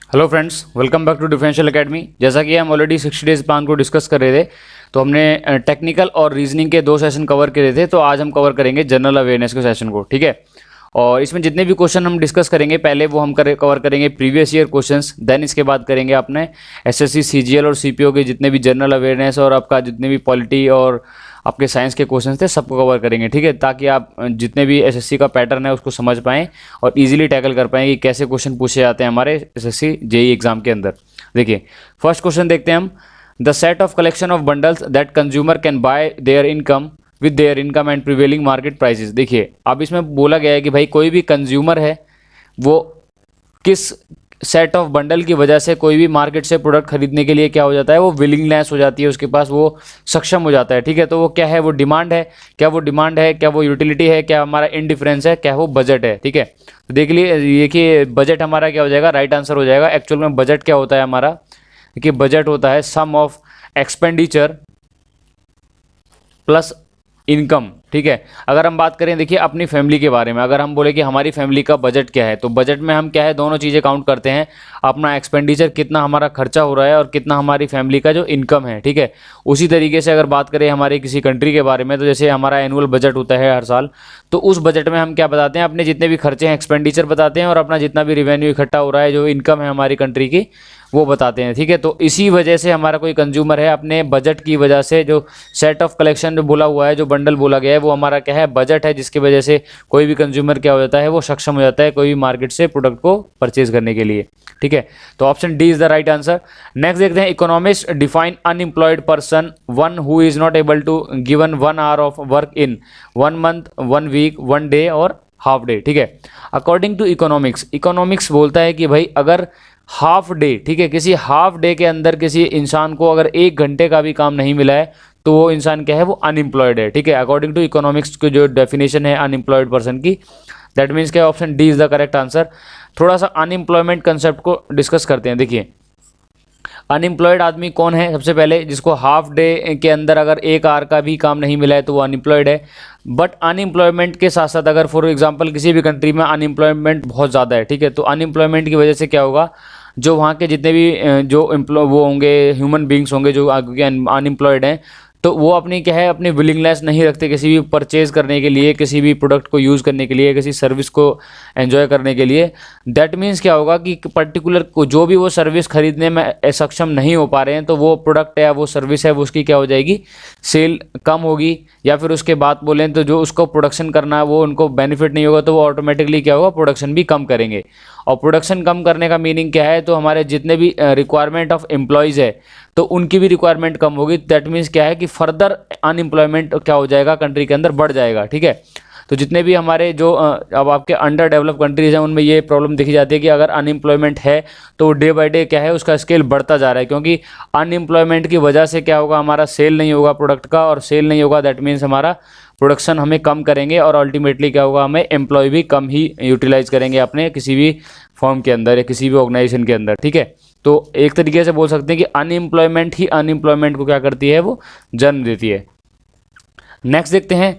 Hello friends, welcome back to differential academy. जैसा कि हम ऑलरेडी 60 डेज प्लान को डिस्कस कर रहे थे, तो हमने टेक्निकल और रीजनिंग के 2 सेशन कवर करे थे। तो आज हम कवर करेंगे जनरल अवेयरनेस के सेशन को, ठीक है। और इसमें जितने भी क्वेश्चन हम डिस्कस करेंगे, पहले वो हम कवर करेंगे प्रीवियस ईयर क्वेश्चंस, देन इसके बाद करेंगे अपने एसएससी सीजीएल और सीपीओ के जितने भी जनरल अवेयरनेस और आपका जितने भी पॉलिटी और आपके साइंस के क्वेश्चंस थे सबको कवर करेंगे, ठीक है, ताकि आप जितने भी एसएससी का पैटर्न है उसको समझ पाएँ और इजीली टैकल कर पाएँ कि कैसे क्वेश्चन पूछे जाते हैं हमारे एसएससी जेईई एग्जाम के अंदर। देखिए, फर्स्ट क्वेश्चन देखते हैं हम। The set of collection of bundles that consumer can buy there income with their income and prevailing market prices. देखिए, अब इसमें बोला गया है कि भाई कोई भी कंज्यूमर है वो किस सेट ऑफ बंडल की वजह से कोई भी मार्केट से प्रोडक्ट खरीदने के लिए क्या हो जाता है, वो विलिंगनेस हो जाती है, उसके पास वो सक्षम हो जाता है, ठीक है। तो वो क्या है, वो डिमांड है, क्या वो डिमांड है, क्या वो यूटिलिटी है, क्या हमारा इंडिफरेंस है, क्या वो बजट है, ठीक है। तो देखिए बजट हमारा क्या हो जाएगा, राइट आंसर हो जाएगा। एक्चुअल में बजट क्या होता है हमारा, देखिए बजट होता है सम ऑफ एक्सपेंडिचर प्लस इनकम, ठीक है। अगर हम बात करें देखिए अपनी फैमिली के बारे में, अगर हम बोले कि हमारी फैमिली का बजट क्या है, तो बजट में हम क्या है, दोनों चीज़ें काउंट करते हैं। अपना एक्सपेंडिचर कितना हमारा खर्चा हो रहा है और कितना हमारी फैमिली का जो इनकम है, ठीक है। उसी तरीके से अगर बात करें हमारे किसी कंट्री के बारे में, तो जैसे हमारा एनुअल बजट होता है हर साल, तो उस बजट में हम क्या बताते हैं, अपने जितने भी खर्चे हैं एक्सपेंडिचर बताते हैं और अपना जितना भी रिवेन्यू इकट्ठा हो रहा है, जो इनकम है हमारी कंट्री की, वो बताते हैं, ठीक है। तो इसी वजह से हमारा कोई कंज्यूमर है, अपने बजट की वजह से जो सेट ऑफ कलेक्शन जो बोला हुआ है, जो बंडल बोला गया है, वो हमारा क्या है, बजट है, जिसकी वजह से कोई भी कंज्यूमर क्या हो जाता है, वो सक्षम हो जाता है कोई भी मार्केट से प्रोडक्ट को परचेज करने के लिए, ठीक है। तो option D is the right answer. Next देखते हैं, economist define unemployed person one who is not able to given 1 hour of work in 1 month 1 week 1 day और हाफ डे, ठीक है। अकॉर्डिंग टू इकोनॉमिक्स, इकोनॉमिक्स बोलता है कि भाई अगर हाफ डे, ठीक है, किसी हाफ डे के अंदर किसी इंसान को अगर 1 घंटे का भी काम नहीं मिला है, तो वो इंसान क्या है, वो अनएम्प्लॉयड है, ठीक है। अकॉर्डिंग टू इकोनॉमिक्स की जो डेफिनेशन है अनएम्प्लॉयड पर्सन की, दैट मीन्स क्या, option D is the correct answer. थोड़ा सा अनएम्प्लॉयमेंट कंसेप्ट को डिस्कस करते हैं। देखिए, अनएम्प्लॉयड आदमी कौन है, सबसे पहले जिसको हाफ डे के अंदर अगर 1 आवर का भी काम नहीं मिला है तो वो अनएम्प्लॉयड है। बट अनएम्प्लॉयमेंट के साथ साथ अगर फॉर एग्जांपल किसी भी कंट्री में अनएम्प्लॉयमेंट बहुत ज़्यादा है, ठीक है, तो अनएम्प्लॉयमेंट की वजह से क्या होगा, जो वहाँ के जितने भी जो वो होंगे, ह्यूमन बींग्स होंगे जो अनएम्प्लॉयड हैं, तो वो अपनी क्या है, अपनी विलिंगनेस नहीं रखते किसी भी परचेज करने के लिए, किसी भी प्रोडक्ट को यूज़ करने के लिए, किसी सर्विस को एंजॉय करने के लिए। दैट मीन्स क्या होगा कि पर्टिकुलर को जो भी वो सर्विस खरीदने में सक्षम नहीं हो पा रहे हैं, तो वो प्रोडक्ट या वो सर्विस है वो उसकी क्या हो जाएगी, सेल कम होगी। या फिर उसके बाद बोलें तो जो उसको प्रोडक्शन करना है वो उनको बेनिफिट नहीं होगा, तो वो ऑटोमेटिकली क्या होगा, प्रोडक्शन भी कम करेंगे। और प्रोडक्शन कम करने का मीनिंग क्या है, तो हमारे जितने भी रिक्वायरमेंट ऑफ एम्प्लॉयज़ है तो उनकी भी रिक्वायरमेंट कम होगी। दैट मीन्स क्या है कि फर्दर अनएम्प्लॉयमेंट क्या हो जाएगा, कंट्री के अंदर बढ़ जाएगा, ठीक है। तो जितने भी हमारे जो अब आपके अंडर डेवलप कंट्रीज हैं उनमें ये प्रॉब्लम देखी जाती है कि अगर अनएम्प्लॉयमेंट है तो डे बाय डे क्या है, उसका स्केल बढ़ता जा रहा है, क्योंकि अनएम्प्लॉयमेंट की वजह से क्या होगा, हमारा सेल नहीं होगा प्रोडक्ट का, और सेल नहीं होगा दैट मीन्स हमारा प्रोडक्शन हमें कम करेंगे, और अल्टीमेटली क्या होगा, हमें एम्प्लॉय भी कम ही यूटिलाइज करेंगे अपने किसी भी फर्म के अंदर या किसी भी ऑर्गेनाइजेशन के अंदर, ठीक है। तो एक तरीके से बोल सकते हैं कि अनएम्प्लॉयमेंट ही अनएम्प्लॉयमेंट को क्या करती है, वो जन्म देती है। नेक्स्ट देखते हैं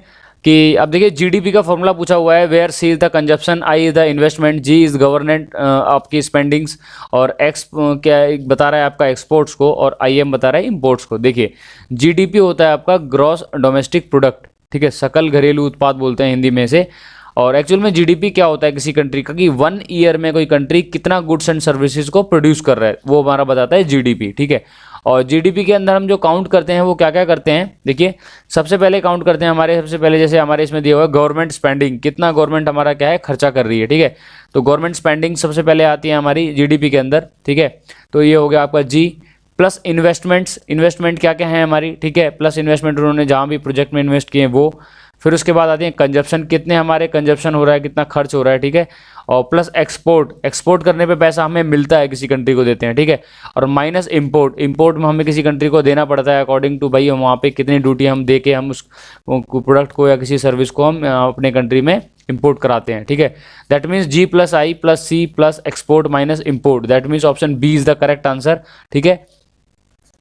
कि अब देखिए जीडीपी का फॉर्मूला पूछा हुआ है, where C is the consumption, I is the investment, G is government आपकी स्पेंडिंग्स, और एक्स क्या बता रहा है आपका एक्सपोर्ट्स को, और आई एम बता रहा है इंपोर्ट्स को। देखिए, जीडीपी होता है आपका ग्रॉस डोमेस्टिक प्रोडक्ट, ठीक है, सकल घरेलू उत्पाद बोलते हैं हिंदी में से। और एक्चुअल में जीडीपी क्या होता है किसी कंट्री का, कि 1 ईयर में कोई कंट्री कितना गुड्स एंड सर्विसेज को प्रोड्यूस कर रहा है, वो हमारा बताता है जीडीपी, ठीक है। और जीडीपी के अंदर हम जो काउंट करते हैं वो क्या क्या करते हैं, देखिए सबसे पहले काउंट करते हैं हमारे, सबसे पहले जैसे हमारे इसमें दिया हुआ है गवर्नमेंट स्पेंडिंग, कितना गवर्नमेंट हमारा क्या है, खर्चा कर रही है, ठीक है। तो गवर्नमेंट स्पेंडिंग सबसे पहले आती है हमारी जीडीपी के अंदर, ठीक है। तो ये हो गया आपका जी, प्लस इन्वेस्टमेंट्स, इन्वेस्टमेंट क्या क्या है हमारी, ठीक है, प्लस इन्वेस्टमेंट उन्होंने जहाँ भी प्रोजेक्ट में इन्वेस्ट किए वो। फिर उसके बाद आती है कंजप्शन, कितने हमारे कंजप्शन हो रहा है, कितना खर्च हो रहा है, ठीक है। और प्लस एक्सपोर्ट, एक्सपोर्ट करने पे पैसा हमें मिलता है, किसी कंट्री को देते हैं, ठीक है। और माइनस इंपोर्ट, इंपोर्ट में हमें किसी कंट्री को देना पड़ता है अकॉर्डिंग टू भाई हम वहाँ पे कितनी ड्यूटी हम दे के हम उस प्रोडक्ट को या किसी सर्विस को हम अपने कंट्री में इंपोर्ट कराते हैं, ठीक है। That means G plus I plus C plus export minus import, that means option B is the correct answer, ठीक है।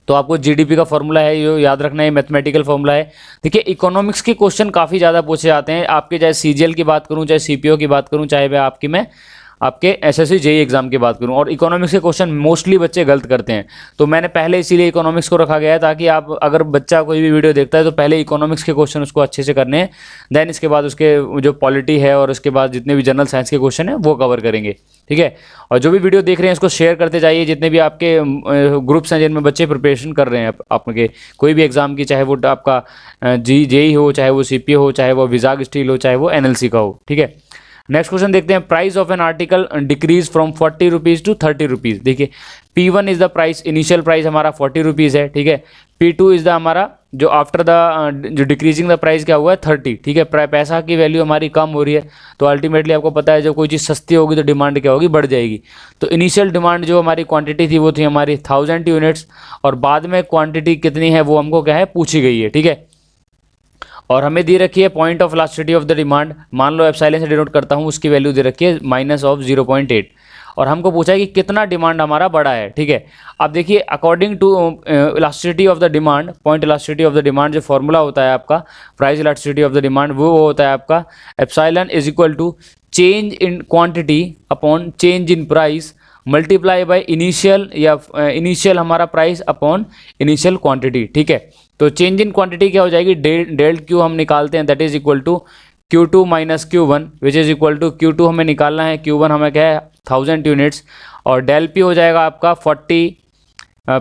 तो आपको जीडीपी का फॉर्मूला है ये याद रखना है, मैथमेटिकल फॉर्मूला है। देखिए इकोनॉमिक्स के क्वेश्चन काफ़ी ज़्यादा पूछे जाते हैं आपके, चाहे सीजीएल की बात करूं, चाहे सीपीओ की बात करूं, चाहे मैं आपकी मैं आपके एसएससी जेईई एग्जाम की बात करूं, और इकोनॉमिक्स के क्वेश्चन मोस्टली बच्चे गलत करते हैं, तो मैंने पहले इसीलिए इकोनॉमिक्स को रखा गया है, ताकि आप अगर बच्चा कोई भी वीडियो देखता है तो पहले इकोनॉमिक्स के क्वेश्चन उसको अच्छे से करने हैं, देन इसके बाद उसके जो पॉलिटी है और उसके बाद जितने भी जनरल साइंस के क्वेश्चन है वो कवर करेंगे, ठीक है। और जो भी वीडियो देख रहे हैं इसको शेयर करते जाइए, जितने भी आपके ग्रुप्स हैं जिनमें बच्चे प्रिपरेशन कर रहे हैं आपके कोई भी एग्जाम की, चाहे वो आपका जेईई हो, चाहे वो सीपीओ हो, चाहे वो विजाग स्टील हो, चाहे वो एनएलसी का हो, ठीक है। नेक्स्ट क्वेश्चन देखते हैं, price of an article decrease from 40 rupees to 30 rupees. देखिए P1 is the price, initial price हमारा 40 रुपीज़ है, ठीक है। P2 इज द हमारा जो आफ्टर द जो डिक्रीजिंग द प्राइस क्या हुआ है 30, ठीक है। पैसा की वैल्यू हमारी कम हो रही है, तो अल्टीमेटली आपको पता है जब कोई चीज़ सस्ती होगी तो डिमांड क्या होगी, बढ़ जाएगी। तो इनिशियल डिमांड जो हमारी क्वांटिटी थी वो थी हमारी 1000 यूनिट्स, और बाद में क्वांटिटी कितनी है वो हमको क्या है पूछी गई है, ठीक है। और हमें दे रखी है point of elasticity of the demand, मान लो एप्सिलॉन से डिनोट करता हूँ, उसकी वैल्यू दे रखी है -0.8, और हमको पूछा है कि कितना डिमांड हमारा बढ़ा है, ठीक है। अब देखिए according to elasticity of the demand, point elasticity of the demand जो फॉर्मूला होता है आपका price elasticity of the demand, वो होता है आपका epsilon is equal to change in quantity upon change in price multiply by initial, या initial हमारा प्राइस अपॉन इनिशियल क्वांटिटी, ठीक है। तो चेंज इन क्वांटिटी क्या हो जाएगी, डेल्ट क्यू हम निकालते हैं, that is equal to Q2 minus Q1 which is equal to Q2 हमें निकालना है, Q1 हमें क्या है 1000 यूनिट्स, और डेल P हो जाएगा आपका 40,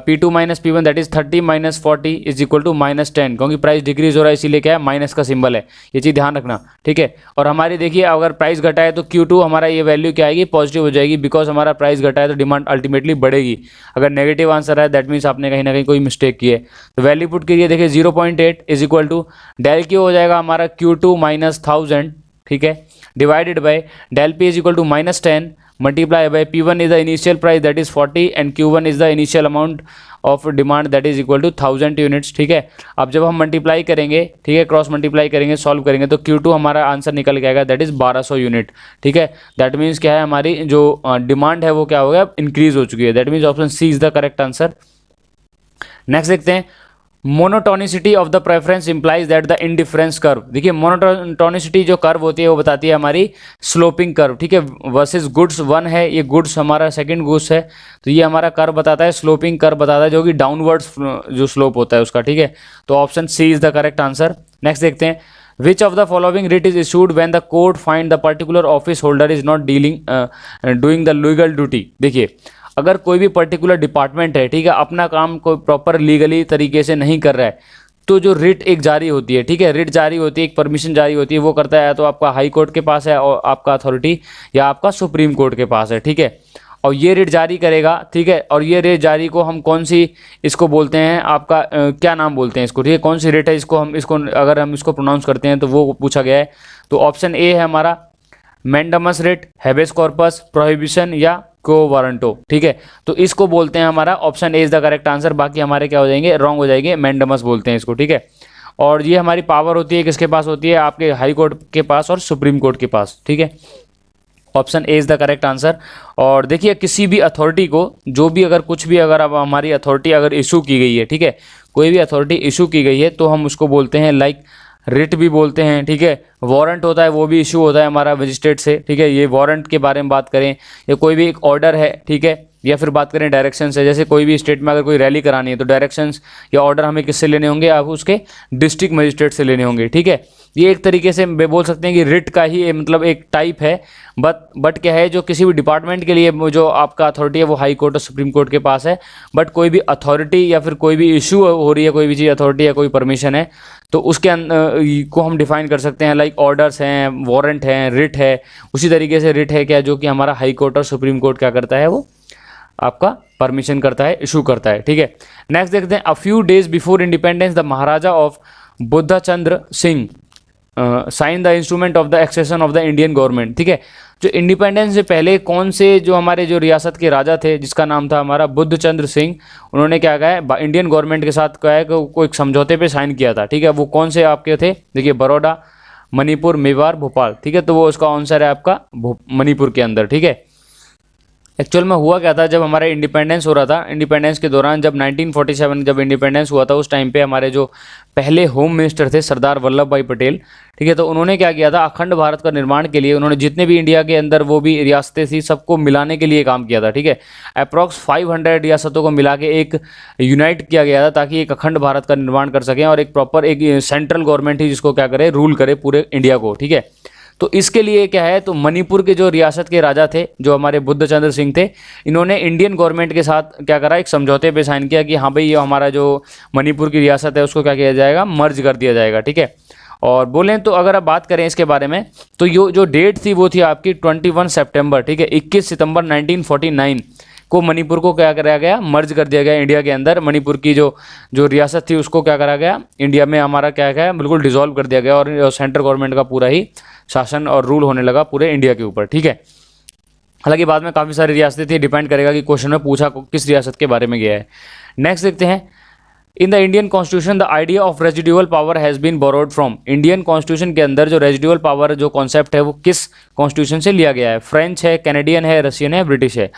P2 minus P1 that is 30 minus 40 is equal to -10, क्योंकि प्राइस डिक्रीज हो रहा है इसीलिए क्या है माइनस का सिंबल है, ये चीज़ ध्यान रखना, ठीक है। और हमारी देखिए अगर प्राइस घटा है तो Q2 हमारा ये वैल्यू क्या आएगी, पॉजिटिव हो जाएगी, बिकॉज हमारा प्राइस घटा है तो डिमांड अल्टीमेटली बढ़ेगी। अगर नेगेटिव आंसर है दैट मीन्स आपने कहीं ना कहीं कोई मिस्टेक की है। तो वैल्यू पुट करिए, देखिए 0.8 is equal to del Q हो जाएगा हमारा Q2 माइनस 1000, ठीक है, divided by del P is equal to -10 multiply by P1 is the initial price that is 40 and Q1 is the initial amount of demand that is equal to 1000 units, ठीक है। अब जब हम मल्टीप्लाई करेंगे, ठीक है, क्रॉस मल्टीप्लाई करेंगे, solve करेंगे, तो Q2 हमारा आंसर निकल के आएगा दैट इज 1200 यूनिट, ठीक है। दैट मीन्स क्या है हमारी जो डिमांड है वो क्या हो गया, इंक्रीज हो चुकी है, that means option C is the correct answer. Next देखते हैं, monotonicity of the preference implies that the indifference curve. देखिए मोनोटोनिसिटी जो कर्व होती है वो बताती है हमारी स्लोपिंग कर्व, ठीक है, वर्सेस गुड्स 1 है, ये गुड्स हमारा सेकंड गुड्स है, तो ये हमारा कर्व बताता है, स्लोपिंग कर्व बताता है जो कि डाउनवर्ड्स जो स्लोप होता है उसका, ठीक है। तो option C is the correct answer. Next देखते हैं, which of the following writ is issued when the court find the particular office holder is not doing the legal duty. देखिए अगर कोई भी पर्टिकुलर डिपार्टमेंट है, ठीक है, अपना काम कोई प्रॉपर लीगली तरीके से नहीं कर रहा है, तो जो रिट एक जारी होती है, ठीक है, रिट जारी होती है, एक परमिशन जारी होती है, वो करता है तो आपका हाई कोर्ट के पास है और आपका अथॉरिटी, या आपका सुप्रीम कोर्ट के पास है, ठीक है। और ये रिट जारी करेगा, ठीक है, और ये रिट जारी को हम कौन सी इसको बोलते हैं, आपका क्या नाम बोलते हैं इसको, ठीक है, कौन सी रिट है इसको, हम इसको अगर हम इसको प्रोनाउंस करते हैं तो वो पूछा गया है। तो ऑप्शन ए है हमारा मैंडमस रिट, हैबेस कॉर्पस, प्रोहिबिशन या को वारंटो, ठीक है। तो इसको बोलते हैं हमारा option A is the correct answer, बाकी हमारे क्या हो जाएंगे, रॉन्ग हो जाएंगे, मैंडमस बोलते हैं इसको, ठीक है। और ये हमारी पावर होती है किसके पास होती है, आपके हाई कोर्ट के पास और सुप्रीम कोर्ट के पास, ठीक है। Option A is the correct answer. और देखिए किसी भी अथॉरिटी को जो भी अगर कुछ भी अगर अब हमारी अथॉरिटी अगर इशू की गई है, ठीक है, कोई भी अथॉरिटी इशू की गई है तो हम उसको बोलते हैं लाइक रिट भी बोलते हैं, ठीक है। वारंट होता है वो भी इशू होता है हमारा मजिस्ट्रेट से, ठीक है। ये वारंट के बारे में बात करें, या कोई भी एक ऑर्डर है, ठीक है, या फिर बात करें डायरेक्शन से, जैसे कोई भी स्टेट में अगर कोई रैली करानी है तो डायरेक्शंस या ऑर्डर हमें किससे लेने होंगे, आप उसके डिस्ट्रिक्ट मजिस्ट्रेट से लेने होंगे, ठीक है। ये एक तरीके से बोल सकते हैं कि रिट का ही मतलब एक टाइप है, बट क्या है, जो किसी भी डिपार्टमेंट के लिए जो आपका अथॉरिटी है वो हाई कोर्ट और सुप्रीम कोर्ट के पास है, बट कोई भी अथॉरिटी या फिर कोई भी इशू हो रही है, कोई भी चीज़ अथॉरिटी या कोई परमिशन है, तो उसके को हम डिफाइन कर सकते हैं लाइक ऑर्डर्स हैं, वारंट हैं, रिट है। उसी तरीके से रिट है क्या, जो कि हमारा हाई कोर्ट और सुप्रीम कोर्ट क्या करता है, वो आपका परमिशन करता है, इशू करता है, ठीक है। नेक्स्ट देखते हैं, a few days before independence the Maharaja of Budhachandra Singh sign the instrument of the accession of the Indian government, ठीक है। जो इंडिपेंडेंस से पहले कौन से जो हमारे जो रियासत के राजा थे जिसका नाम था हमारा बुद्धचंद्र सिंह, उन्होंने क्या कहा है, इंडियन गवर्नमेंट के साथ कहा है कि कोई एक समझौते पे साइन किया था, ठीक है। वो कौन से आपके थे, देखिए बड़ौदा, मणिपुर, मेवाड़, भोपाल, ठीक है। तो वो उसका आंसर है आपका मणिपुर के अंदर, ठीक है। एक्चुअल में हुआ क्या था, जब हमारा इंडिपेंडेंस हो रहा था, इंडिपेंडेंस के दौरान जब 1947 जब इंडिपेंडेंस हुआ था, उस टाइम पे हमारे जो पहले होम मिनिस्टर थे सरदार वल्लभ भाई पटेल, ठीक है, तो उन्होंने क्या किया था, अखंड भारत का निर्माण के लिए उन्होंने जितने भी इंडिया के अंदर वो भी रियासतें थी सबको मिलाने के लिए काम किया था, ठीक है। अप्रॉक्स 500 रियासतों को मिला के एक यूनाइट किया गया था ताकि एक अखंड भारत का निर्माण कर सकें और एक प्रॉपर एक सेंट्रल गवर्नमेंट ही जिसको क्या करे, रूल करे पूरे इंडिया को, ठीक है। तो इसके लिए क्या है, तो मणिपुर के जो रियासत के राजा थे जो हमारे बुद्ध चंद्र सिंह थे, इन्होंने इंडियन गवर्नमेंट के साथ क्या करा, एक समझौते पे साइन किया कि हाँ भाई ये हमारा जो मणिपुर की रियासत है उसको क्या किया जाएगा, मर्ज कर दिया जाएगा, ठीक है। और बोलें तो अगर आप बात करें इसके बारे में, तो ये जो डेट थी वो थी आपकी 21 सितंबर, ठीक है, 21 सितंबर 1949 को मणिपुर को क्या कराया गया, मर्ज कर दिया गया इंडिया के अंदर। मणिपुर की जो जो रियासत थी उसको क्या करा गया, इंडिया में हमारा क्या गया, बिल्कुल डिसॉल्व कर दिया गया और सेंट्रल गवर्नमेंट का पूरा ही शासन और रूल होने लगा पूरे इंडिया के ऊपर, ठीक है। हालांकि बाद में काफ़ी सारी रियासतें थी, डिपेंड करेगा कि क्वेश्चन में पूछा किस रियासत के बारे में गया है। नेक्स्ट देखते हैं, in the Indian constitution the idea of residual power has been borrowed from. Indian constitution के अंदर जो रेजिडुअल पावर जो कॉन्सेप्ट है वो किस कॉन्स्टिट्यूशन से लिया गया है, फ्रेंच है, कैनेडियन है, रशियन है, ब्रिटिश है।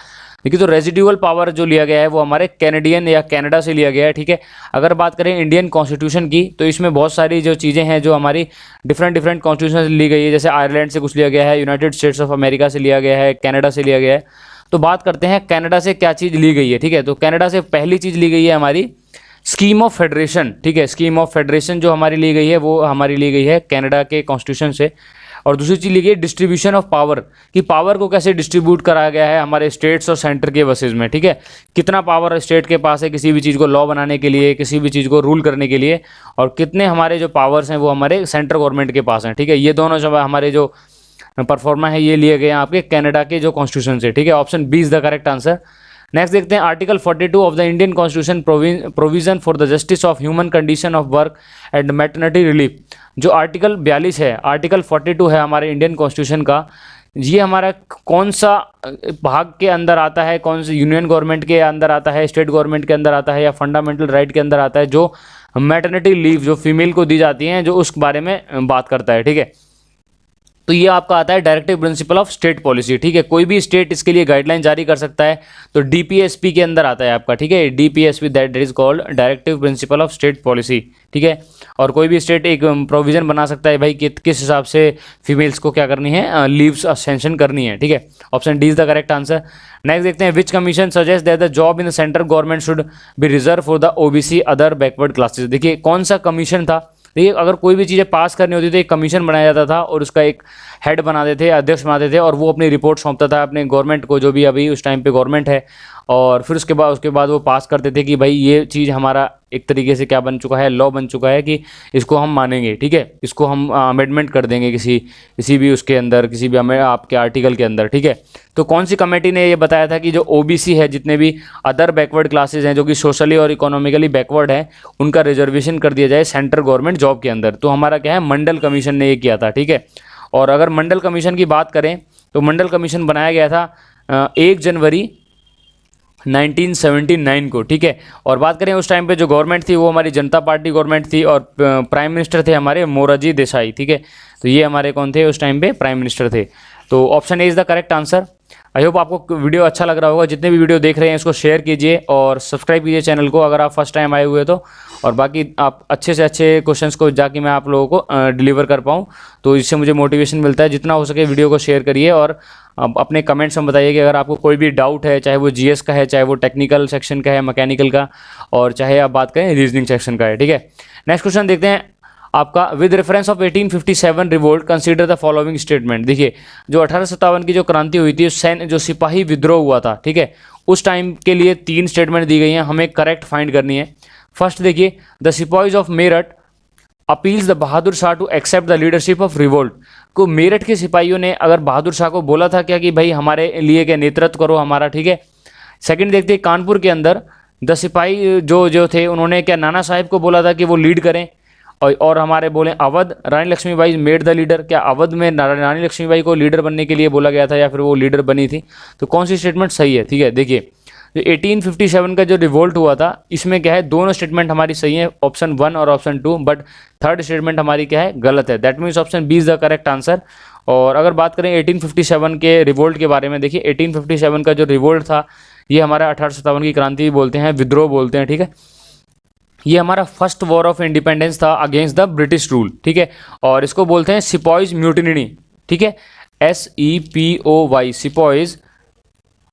देखिए तो रेजिडुअल पावर जो लिया गया है वो हमारे कैनेडियन या कनाडा से लिया गया है, ठीक है। अगर बात करें इंडियन कॉन्स्टिट्यूशन की तो इसमें बहुत सारी जो चीज़ें हैं जो हमारी डिफरेंट कॉन्स्टिट्यूशन से ली गई है, जैसे आयरलैंड से कुछ लिया गया है, यूनाइटेड स्टेट्स ऑफ अमेरिका से लिया गया है, कनाडा से लिया गया है। तो बात करते हैं कनाडा से क्या चीज़ ली गई है, ठीक है। तो कनाडा से पहली चीज़ ली गई है हमारी स्कीम ऑफ फेडरेशन, ठीक है। स्कीम ऑफ फेडरेशन जो हमारी ली गई है वो हमारी ली गई है कनाडा के कॉन्स्टिट्यूशन से। और दूसरी चीज़ ली गई डिस्ट्रीब्यूशन ऑफ पावर, कि पावर को कैसे डिस्ट्रीब्यूट कराया गया है हमारे स्टेट्स और सेंटर के वर्सेस में, ठीक है। कितना पावर स्टेट के पास है किसी भी चीज़ को लॉ बनाने के लिए, किसी भी चीज़ को रूल करने के लिए, और कितने हमारे जो पावर्स हैं वो हमारे सेंट्रल गवर्नमेंट के पास हैं, ठीक है। ये दोनों जो हमारे जो परफॉर्मा है ये लिए गए हैं आपके कनाडा के जो कॉन्स्टिट्यूशन से, ठीक है। Option B is the correct answer. Next देखते हैं, article 42 of the Indian constitution provision for the justice of human condition of work and maternity relief. जो आर्टिकल 42 है, आर्टिकल 42 है हमारे इंडियन कॉन्स्टिट्यूशन का, ये हमारा कौन सा भाग के अंदर आता है, कौन से यूनियन गवर्नमेंट के अंदर आता है, स्टेट गवर्नमेंट के अंदर आता है, या फंडामेंटल राइट के अंदर आता है, जो मैटरनिटी लीव जो फीमेल को दी जाती हैं, जो उस बारे में बात करता है, ठीक है। तो ये आपका आता है directive principle of state policy, ठीक है। कोई भी स्टेट इसके लिए गाइडलाइन जारी कर सकता है, तो डीपीएसपी के अंदर आता है आपका, ठीक है। DPSP that is called directive principle of state policy, ठीक है। और कोई भी स्टेट एक प्रोविजन बना सकता है भाई कि किस हिसाब से फीमेल्स को क्या करनी है, लीव्स सेंशन करनी है, ठीक है। Option D is the correct answer. Next देखते हैं, which commission suggest that the job in the central government should be reserve for the OBC other backward classes. देखिए कौन सा कमीशन था, देखिए अगर कोई भी चीज़ें पास करनी होती थी एक कमीशन बनाया जाता था और उसका एक हेड बनाते थे, अध्यक्ष बनाते थे, और वो अपनी रिपोर्ट सौंपता था अपने गवर्नमेंट को, जो भी अभी उस टाइम पे गवर्नमेंट है। और फिर उसके बाद वो पास करते थे कि भाई ये चीज़ हमारा एक तरीके से क्या बन चुका है, लॉ बन चुका है कि इसको हम मानेंगे, ठीक है। इसको हम अमेंडमेंट कर देंगे किसी भी उसके अंदर, किसी भी हमें आपके आर्टिकल के अंदर, ठीक है। तो कौन सी कमेटी ने ये बताया था कि जो ओबीसी है, जितने भी अदर बैकवर्ड क्लासेज हैं जो कि सोशली और इकोनॉमिकली बैकवर्ड हैं, उनका रिजर्वेशन कर दिया जाए सेंट्रल गवर्नमेंट जॉब के अंदर। तो हमारा क्या है, मंडल कमीशन ने ये किया था, ठीक है। और अगर मंडल कमीशन की बात करें तो मंडल कमीशन बनाया गया था 1 जनवरी 1979 को, ठीक है। और बात करें उस टाइम पे जो गवर्नमेंट थी वो हमारी जनता पार्टी गवर्नमेंट थी, और प्राइम मिनिस्टर थे हमारे मोरारजी देसाई, ठीक है। तो ये हमारे कौन थे उस टाइम पे, प्राइम मिनिस्टर थे। तो option A is the correct answer. I hope आपको वीडियो अच्छा लग रहा होगा। जितने भी वीडियो देख रहे हैं इसको शेयर कीजिए और सब्सक्राइब कीजिए चैनल को अगर आप फर्स्ट टाइम आए हुए तो। और बाकी आप अच्छे से अच्छे क्वेश्चंस को जाके मैं आप लोगों को डिलीवर कर पाऊँ, तो इससे मुझे मोटिवेशन मिलता है। जितना हो सके वीडियो को शेयर करिए और अपने कमेंट्स में बताइए कि अगर आपको कोई भी डाउट है, चाहे वो जीएस का है, चाहे वो टेक्निकल सेक्शन का है, मैकेनिकल का, और चाहे आप बात करें रीजनिंग सेक्शन का है, ठीक है। नेक्स्ट क्वेश्चन देखते हैं आपका, with reference of 1857 revolt consider the following statement. देखिए जो 1857 की जो क्रांति हुई थी, सैन्य जो सिपाही विद्रोह हुआ था, ठीक है, उस टाइम के लिए 3 स्टेटमेंट दी गई हैं, हमें करेक्ट फाइंड करनी है। फर्स्ट देखिए, the sepoys of Meerut appeals the Bahadur Shah to accept the leadership of revolt. को मेरठ के सिपाहियों ने अगर बहादुर शाह को बोला था क्या कि भाई हमारे लिए क्या नेतृत्व करो हमारा, ठीक है। सेकंड देखते हैं, कानपुर के अंदर द सिपाही जो थे उन्होंने क्या नाना साहिब को बोला था कि वो लीड करें, और हमारे बोले अवध रानी लक्ष्मीबाई मेड द लीडर, क्या अवध में रानी लक्ष्मीबाई को लीडर बनने के लिए बोला गया था या फिर वो लीडर बनी थी। तो कौन सी स्टेटमेंट सही है, ठीक है। देखिए जो 1857 का जो रिवोल्ट हुआ था इसमें क्या है, दोनों स्टेटमेंट हमारी सही है, ऑप्शन 1 और ऑप्शन 2, बट थर्ड स्टेटमेंट हमारी क्या है, गलत है। That means option B is the correct answer. और अगर बात करें 1857 के रिवोल्ट के बारे में, देखिए 1857 का जो रिवोल्ट था ये हमारा 1857 की क्रांति भी बोलते हैं, विद्रोह बोलते हैं, ठीक है। ये हमारा फर्स्ट वॉर ऑफ इंडिपेंडेंस था अगेंस्ट द ब्रिटिश रूल, ठीक है। और इसको बोलते हैं सिपॉइज म्यूटिनी, ठीक है, SEPOY, सिपॉइज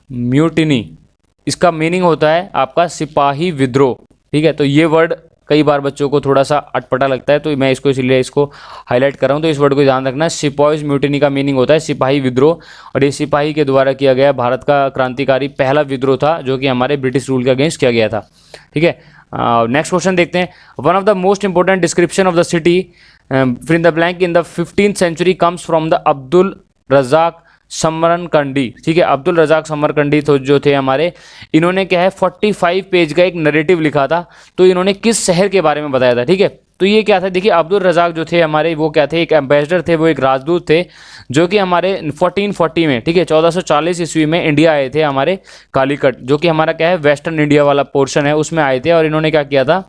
म्यूटिनी। इसका मीनिंग होता है आपका सिपाही विद्रोह, ठीक है। तो ये वर्ड कई बार बच्चों को थोड़ा सा अटपटा लगता है, तो मैं इसको इसलिए इसको हाईलाइट कर रहा हूँ। तो इस वर्ड को ध्यान रखना, सिपॉइज म्यूटिनी का मीनिंग होता है सिपाही विद्रोह, और ये सिपाही के द्वारा किया गया भारत का क्रांतिकारी पहला विद्रोह था जो कि हमारे ब्रिटिश रूल के अगेंस्ट किया गया था, ठीक है। नेक्स्ट क्वेश्चन देखते हैं। One of the most important description of the city fill in the blank in the 15th century comes from the Abdul Razzaq Samarqandi, ठीक है। अब्दुल रजाक समरकंडी तो जो थे हमारे, इन्होंने क्या है 45 पेज का एक नरेटिव लिखा था। तो इन्होंने किस शहर के बारे में बताया था, ठीक है। तो ये क्या था, देखिए अब्दुल रजाक जो थे हमारे, वो क्या थे, एक एम्बेसडर थे, वो एक राजदूत थे जो कि हमारे 1440 में, ठीक है, 1440 ईस्वी में इंडिया आए थे हमारे कालीकट, जो कि हमारा क्या है वेस्टर्न इंडिया वाला पोर्शन है, उसमें आए थे। और इन्होंने क्या किया था,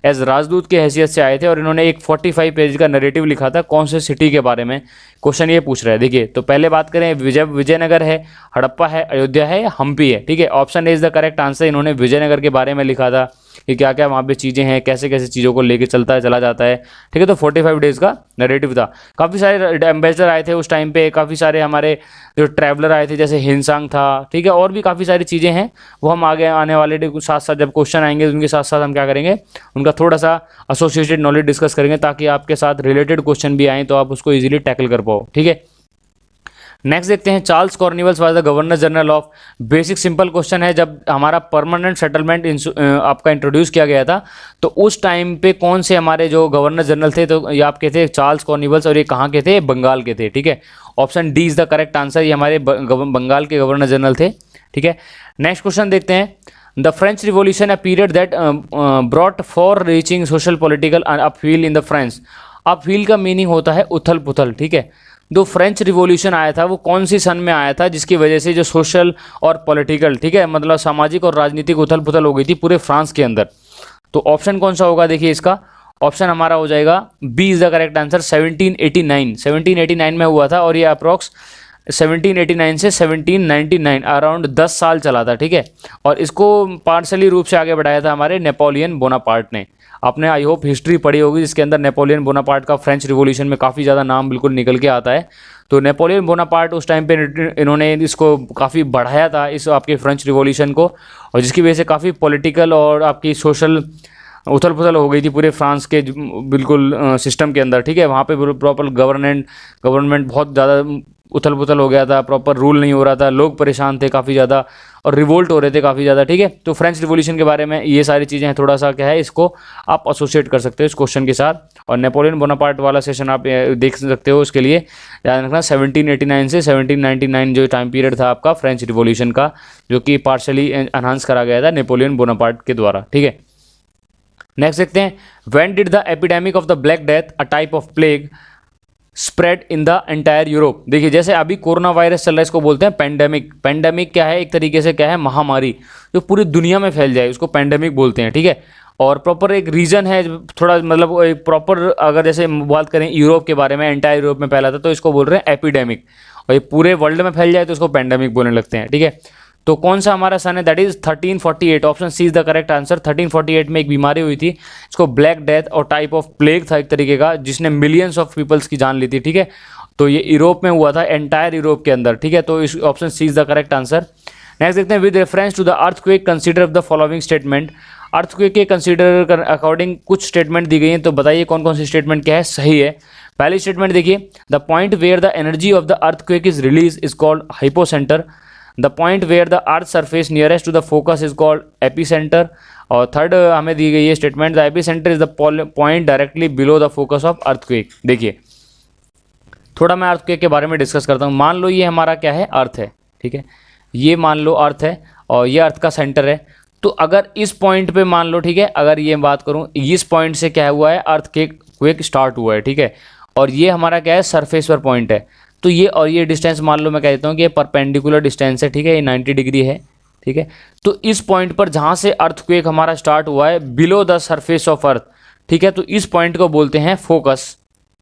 एज राजदूत की हैसियत से आए थे, और इन्होंने एक 45 पेज का नरेटिव लिखा था। कौन से सिटी के बारे में क्वेश्चन ये पूछ रहा है। देखिए तो पहले बात करें, विजयनगर है, हड़प्पा है, अयोध्या है या हम्पी है, ठीक है। Option A is the correct answer. इन्होंने विजयनगर के बारे में लिखा था कि क्या क्या वहाँ पे चीज़ें हैं, कैसे कैसे चीज़ों को लेके चला जाता है, ठीक है। तो 45 डेज का नरेटिव था। काफ़ी सारे एम्बेसडर आए थे उस टाइम पे, काफ़ी सारे हमारे जो ट्रैवलर आए थे, जैसे हिंसांग था, ठीक है। और भी काफ़ी सारी चीज़ें हैं, वो हम आगे आने वाले साथ साथ जब क्वेश्चन आएंगे उनके साथ साथ हम क्या करेंगे, उनका थोड़ा सा एसोसिएटेड नॉलेज डिस्कस करेंगे, ताकि आपके साथ रिलेटेड क्वेश्चन भी आए तो आप उसको इजीली टैकल कर पाओ, ठीक है। नेक्स्ट देखते हैं, Charles Cornwallis was the governor general of. Basic simple question है, जब हमारा परमानेंट सेटलमेंट आपका इंट्रोड्यूस किया गया था तो उस टाइम पे कौन से हमारे जो गवर्नर जनरल थे, तो ये आपके थे चार्ल्स कॉर्नवालिस, और ये कहाँ के थे, बंगाल के थे, ठीक है। Option D is the correct answer, ये हमारे बंगाल के गवर्नर जनरल थे, ठीक है। नेक्स्ट क्वेश्चन देखते हैं, the French revolution a period that brought far reaching social political upheaval in the French. Upheaval का मीनिंग होता है उथल पुथल, ठीक है। जो फ्रेंच रिवॉल्यूशन आया था वो कौन सी सन में आया था, जिसकी वजह से जो सोशल और पॉलिटिकल, ठीक है, मतलब सामाजिक और राजनीतिक उथल पुथल हो गई थी पूरे फ्रांस के अंदर। तो ऑप्शन कौन सा होगा, देखिए इसका ऑप्शन हमारा हो जाएगा B is the correct answer, 1789 में हुआ था, और ये अप्रॉक्स 1789 से 1799 अराउंड 10 साल चला था, ठीक है। और इसको पार्शली रूप से आगे बढ़ाया था हमारे नेपोलियन बोनापार्ट ने। आपने आई होप हिस्ट्री पढ़ी होगी जिसके अंदर नेपोलियन बोनापार्ट का फ्रेंच रिवॉल्यूशन में काफ़ी ज़्यादा नाम बिल्कुल निकल के आता है। तो नेपोलियन बोनापार्ट उस टाइम पे इन्होंने इसको काफ़ी बढ़ाया था, इस आपके फ्रेंच रिवॉल्यूशन को, और जिसकी वजह से काफ़ी पॉलिटिकल और आपकी सोशल उथल पुथल हो गई थी पूरे फ्रांस के बिल्कुल सिस्टम के अंदर, ठीक है। वहाँ पे प्रॉपर गवर्नमेंट बहुत ज़्यादा उथल पुथल हो गया था, प्रॉपर रूल नहीं हो रहा था, लोग परेशान थे काफ़ी ज़्यादा, और रिवोल्ट हो रहे थे काफ़ी ज़्यादा, ठीक है। तो फ्रेंच रिवॉल्यूशन के बारे में ये सारी चीज़ें हैं, थोड़ा सा क्या है, इसको आप एसोसिएट कर सकते हो इस क्वेश्चन के साथ। और नेपोलियन बोनापार्ट वाला सेशन आप देख सकते हो, उसके लिए ध्यान रखना 1789 से 1799 जो टाइम पीरियड था आपका फ्रेंच रिवॉल्यूशन का, जो कि पार्शली एनहांस करा गया था नेपोलियन बोनापार्ट के द्वारा, ठीक है। नेक्स्ट देखते हैं, when did the epidemic of the black death, a type of plague, spread in the entire Europe. देखिए जैसे अभी कोरोना वायरस चल रहा है, इसको बोलते हैं पेंडेमिक। पेंडेमिक क्या है, एक तरीके से क्या है, महामारी जो पूरी दुनिया में फैल जाए उसको पेंडेमिक बोलते हैं, ठीक है। और प्रॉपर एक रीजन है, थोड़ा मतलब एक प्रॉपर, अगर जैसे बात करें यूरोप के बारे में, एंटायर यूरोप में फैला था तो इसको बोल रहे हैं एपिडेमिक, और ये पूरे वर्ल्ड में फैल जाए तो इसको पेंडेमिक बोलने लगते हैं, ठीक है। तो कौन सा हमारा सन है, that is 1348, option C is the correct answer. 1348 में एक बीमारी हुई थी, इसको ब्लैक डेथ और टाइप ऑफ प्लेग था एक तरीके का, जिसने मिलियंस ऑफ पीपल्स की जान ली थी, ठीक है। तो ये यूरोप में हुआ था, एंटायर यूरोप के अंदर, ठीक है। तो इस option C is the correct answer. Next देखते हैं, with reference to the earthquake consider of the following statement. Earthquake के कंसीडर अकॉर्डिंग कुछ स्टेटमेंट दी गई हैं, तो बताइए कौन कौन सी स्टेटमेंट क्या है, सही है। पहली स्टेटमेंट देखिए, the point where the energy of the earthquake is release is called hypocentre. The point where the earth surface nearest to the focus is called epicentre. और थर्ड हमें दी गई है statement, the epicentre is the point directly below the focus of earthquake. देखिए थोड़ा मैं earthquake के बारे में डिस्कस करता हूँ। मान लो ये हमारा क्या है, अर्थ है, ठीक है। ये मान लो अर्थ है और ये अर्थ का सेंटर है। तो अगर इस पॉइंट पे मान लो, ठीक है, अगर ये बात करूँ, इस पॉइंट से क्या हुआ है, अर्थक्वेक स्टार्ट हुआ है, ठीक है। और ये हमारा क्या है, सरफेस पर पॉइंट है। तो ये और ये डिस्टेंस मान लो मैं कह देता हूँ कि ये परपेंडिकुलर डिस्टेंस है, ठीक है, ये 90 डिग्री है, ठीक है। तो इस पॉइंट पर जहाँ से अर्थक्वेक हमारा स्टार्ट हुआ है, below the surface of earth, ठीक है, तो इस पॉइंट को बोलते हैं फोकस,